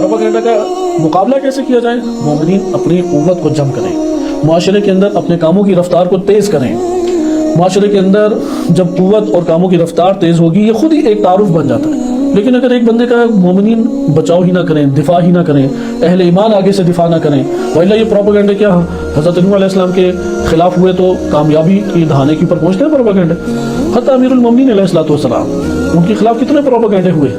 Propaganda کا مقابلہ کیسے کیا جائے؟ مومنین اپنی قوت کو جم کریں، معاشرے کے اندر اپنے کاموں کی رفتار کو تیز کریں۔ معاشرے کے اندر جب قوت اور کاموں کی رفتار تیز ہوگی یہ خود ہی ایک تعارف بن جاتا ہے۔ لیکن اگر ایک بندے کا مومنین بچاؤ ہی نہ کریں، دفاع ہی نہ کریں، اہل ایمان آگے سے دفاع نہ کریں، وإلا یہ پروپیگنڈا کیا حضرت نوح علیہ السلام کے خلاف ہوئے تو کامیابی کی دہانے کے اوپر پہنچتے ہیں پروپیگنڈا۔ حتی امیر المومنین علیہ السلام ان کے خلاف کتنے پروپیگنڈے ہوئے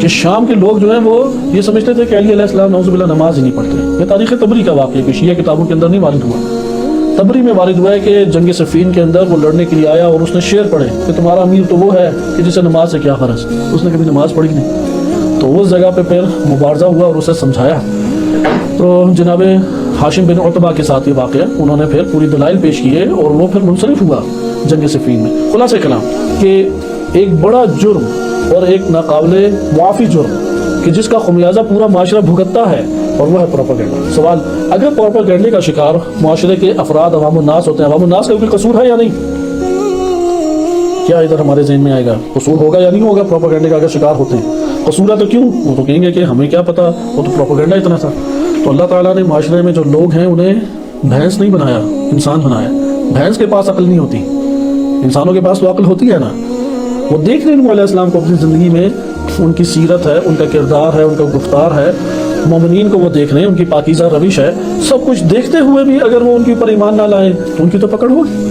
کہ شام کے لوگ جو ہیں وہ یہ سمجھتے تھے کہ علی علیہ السلام نعوذ باللہ نماز ہی نہیں پڑھتے۔ یہ تاریخ تبری کا واقعہ ہے، شیعہ کتابوں کے اندر نہیں وارد ہوا۔ تبری میں وارد ہوا ہے کہ جنگ صفین کے اندر وہ لڑنے کے لیے آیا اور اس نے شعر پڑھے کہ تمہارا امیر تو وہ ہے کہ جسے نماز سے کیا غرض، اس نے کبھی نماز پڑھی نہیں۔ تو اس جگہ پہ پھر مبارزہ ہوا اور اسے سمجھایا۔ تو جناب ہاشم بن عتبہ کے ساتھ یہ واقعہ، انہوں نے پھر پوری دلائل پیش کیے اور وہ پھر منصرف ہوا جنگ صفین میں۔ خلاصہ کلام کہ ایک بڑا جرم اور ایک ناقابل معافی جرم کہ جس کا خمیازہ پورا معاشرہ بھگتتا ہے، اور وہ ہے پروپیگنڈا۔ سوال، اگر پروپیگنڈے کا شکار معاشرے کے افراد عوام الناس ہوتے ہیں، عوام الناس کا کوئی قصور ہے یا نہیں؟ کیا ادھر ہمارے ذہن میں آئے گا قصور ہوگا یا نہیں ہوگا پروپیگنڈے کا اگر شکار ہوتے ہیں؟ قصور ہے تو کیوں؟ وہ تو کہیں گے کہ ہمیں کیا پتا، وہ تو پروپیگنڈا اتنا تھا۔ تو اللہ تعالیٰ نے معاشرے میں جو لوگ ہیں انہیں بھینس نہیں بنایا، انسان بنایا۔ بھینس کے پاس عقل نہیں ہوتی، انسانوں کے پاس تو عقل ہوتی ہے نا۔ وہ دیکھ رہے ہیں نوح علیہ السلام کو اپنی زندگی میں، ان کی سیرت ہے، ان کا کردار ہے، ان کا گفتار ہے، مومنین کو وہ دیکھ رہے ہیں، ان کی پاکیزہ روش ہے، سب کچھ دیکھتے ہوئے بھی اگر وہ ان کے اوپر ایمان نہ لائیں تو ان کی تو پکڑ ہوگی۔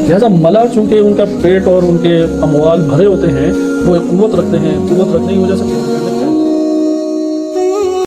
لہٰذا ملا چونکہ ان کا پیٹ اور ان کے اموال بھرے ہوتے ہیں، وہ ایک قوت رکھتے ہیں، قوت رکھنے کی وجہ سے